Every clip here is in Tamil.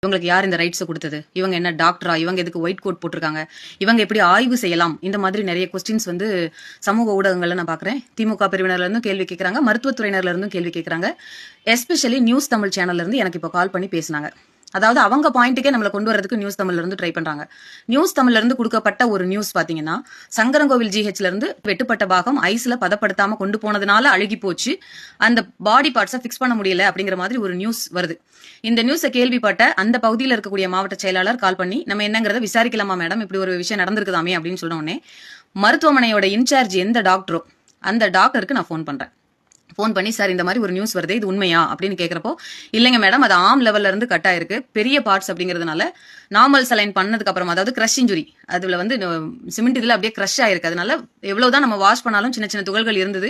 இவங்களுக்கு யார் இந்த ரைட்ஸ் கொடுத்தது, இவங்க என்ன டாக்டரா, இவங்க எதுக்கு ஒயிட் கோட் போட்டிருக்காங்க, இவங்க எப்படி ஆய்வு செய்யலாம், இந்த மாதிரி நிறைய கொஸ்டின்ஸ் வந்து சமூக ஊடகங்கள்ல நான் பாக்குறேன். திமுக பிரிவினர்ல இருந்தும் கேள்வி கேட்கறாங்க, மருத்துவத்துறையினர்ல இருந்தும் கேள்வி கேட்கறாங்க. எஸ்பெஷலி நியூஸ் தமிழ் சேனல்ல இருந்து எனக்கு இப்போ கால் பண்ணி பேசினாங்க. அதாவது அவங்க பாயிண்ட்டுக்கே நம்மளை கொண்டு வரதுக்கு நியூஸ் தமிழ்ல இருந்து ட்ரை பண்றாங்க. நியூஸ் தமிழ்ல இருந்து கொடுக்கப்பட்ட ஒரு நியூஸ் பாத்தீங்கன்னா, சங்கரங்கோவில் ஜிஹெச்ல இருந்து வெட்டுப்பட்ட பாகம் ஐஸ்ல பதப்படுத்தாம கொண்டு போனதுனால அழுகி போச்சு, அந்த பாடி பார்ட்ஸை பிக்ஸ் பண்ண முடியல அப்படிங்கிற மாதிரி ஒரு நியூஸ் வருது. இந்த நியூஸை கேள்விப்பட்ட அந்த பகுதியில் இருக்கக்கூடிய மாவட்ட செயலாளர் கால் பண்ணி நம்ம என்னங்கிறத விசாரிக்கலாமா மேடம், இப்படி ஒரு விஷயம் நடந்திருக்குதாமே அப்படின்னு சொன்ன உடனே மருத்துவமனையோட இன்சார்ஜ் எந்த டாக்டரோ அந்த டாக்டருக்கு நான் ஃபோன் பண்றேன். ஃபோன் பண்ணி சார் இந்த மாதிரி ஒரு நியூஸ் வருது, இது உண்மையா அப்படின்னு கேட்கறப்போ, இல்லைங்க மேடம், அது ஆம் லெவல்ல இருந்து கட் ஆயிருக்கு, பெரிய பார்ட்ஸ் அப்படிங்கிறதுனால நார்மல் சலைன் பண்ணதுக்கு அப்புறம், அதாவது கிரஷ் இன்ஜுரி, அதுல வந்து சிமெண்ட் இதுல அப்படியே கிரஷ் ஆயிருக்கு, அதனால எவ்வளவுதான் நம்ம வாஷ் பண்ணாலும் சின்ன சின்ன துகள்கள் இருந்தது,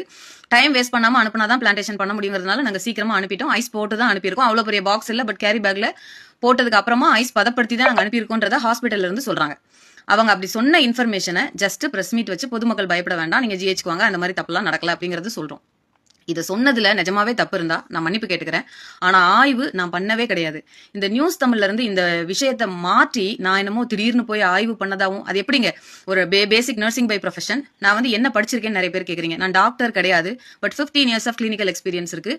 டைம் வேஸ்ட் பண்ணாம அனுப்பினாதான் பிளான்டேஷன் பண்ண முடியுங்கிறதுனால நாங்க சீக்கிரமா அனுப்பிட்டோம். ஐஸ் போட்டு தான் அனுப்பியிருக்கோம், அவ்வளவு பெரிய பாக்ஸ் இல்ல, பட் கேரி பேக்ல போட்டதுக்கு அப்புறமா ஐஸ் பதப்படுத்தி தான் நாங்க அனுப்பியிருக்கோன்றத ஹாஸ்பிட்டல்ல இருந்து சொல்றாங்க. அவங்க அப்படி சொன்ன இன்ஃபர்மேஷனை ஜஸ்ட் பிரஸ் மீட் வச்சு பொதுமக்கள் பயப்பட வேண்டாம், நீங்க ஜிஹெச்க்கு வாங்க, அந்த மாதிரி தப்புலாம் நடக்கல அப்படிங்கறது சொல்றோம். இதை சொன்னதுல நிஜமாவே தப்பு இருந்தா நான் மன்னிப்பு கேட்டுக்கிறேன். ஆனா ஆய்வு நான் பண்ணவே கிடையாது. இந்த நியூஸ் தமிழ்ல இருந்து இந்த விஷயத்தை மாற்றி நான் என்னமோ திடீர்னு போய் ஆய்வு பண்ணதாவும், அது எப்படிங்க, ஒரு பேசிக் நர்சிங் பை ப்ரொஃபஷன், நான் வந்து என்ன படிச்சிருக்கேன்னு நிறைய பேர் கேக்குறீங்க. நான் டாக்டர் கிடையாது, but 15 years of clinical experience இருக்கு.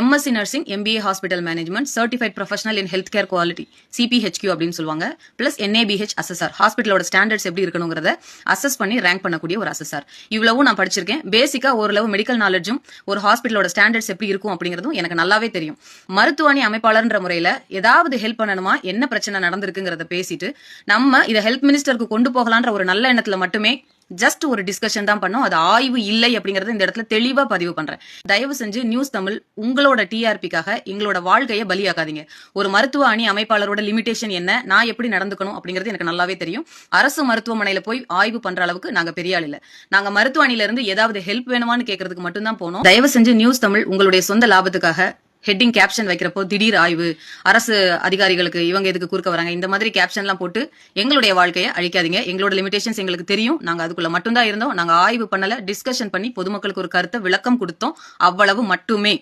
MSc nursing, MBA hospital management, certified professional in health care quality, CPHQ அப்படின்னு சொல்லுவாங்க, பிளஸ் என்ஏபிஹெச் அசஸர், ஹாஸ்பிட்டலோட ஸ்டாண்டர்ட்ஸ் எப்படி இருக்கணுங்கிறத அசஸ் பண்ணி ரேங்க் பண்ணக்கூடிய ஒரு அசஸர். இவ்வளவும் நான் படிச்சிருக்கேன். பேசிக்கா ஓரளவு மெடிக்கல் நாலேஜும் ஒரு ஹாஸ்பிட்டலோட ஸ்டாண்டர்ட்ஸ் எப்படி இருக்கும் அப்படிங்கிறதும் எனக்கு நல்லாவே தெரியும். மருத்துவமனை அமைப்பாளர்ன்ற முறையில ஏதாவது ஹெல்ப் பண்ணணுமா, என்ன பிரச்சனை நடந்திருக்குங்கிறத பேசிட்டு நம்ம இதை ஹெல்த் மினிஸ்டருக்கு கொண்டு போகலான்ற ஒரு நல்ல எண்ணத்துல மட்டுமே ஜஸ்ட் ஒரு டிஸ்கஷன் தான் பண்ணோம். அது ஆய்வு இல்லை அப்படிங்கறத இந்த இடத்துல தெளிவா பதிவு பண்றேன். தயவு செஞ்சு நியூஸ் தமிழ் உங்களோட டிஆர்பிக்காக எங்களோட வாழ்க்கையை பலியாக்காதீங்க. ஒரு மருத்துவ அணி அமைப்பாளரோட லிமிடேஷன் என்ன, நான் எப்படி நடந்துக்கணும் அப்படிங்கிறது எனக்கு நல்லாவே தெரியும். அரசு மருத்துவமனையில போய் ஆய்வு பண்ற அளவுக்கு நாங்க பெரிய ஆள் இல்ல. நாங்க மருத்துவ அணியில இருந்து ஏதாவது ஹெல்ப் வேணுமான்னு கேட்கறதுக்கு மட்டும் தான் போனோம். தயவு செஞ்சு நியூஸ் தமிழ் உங்களுடைய சொந்த லாபத்துக்காக ஹெட்டிங் கேப்ஷன் வைக்கிறப்போ திடீர் ஆய்வு, அரசு அதிகாரிகளுக்கு இவங்க எதுக்கு குறுக்க வராங்க, இந்த மாதிரி கேப்ஷன் எல்லாம் போட்டு எங்களுடைய வாழ்க்கையை அழிக்காதீங்க. எங்களோட லிமிடேஷன்ஸ் எங்களுக்கு தெரியும். நாங்க அதுக்குள்ள மட்டும்தான் இருந்தோம். நாங்க ஆய்வு பண்ணல, டிஸ்கஷன் பண்ணி பொதுமக்களுக்கு ஒரு கருத்தை விளக்கம் கொடுத்தோம், அவ்வளவு மட்டுமே.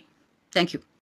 தேங்க்யூ.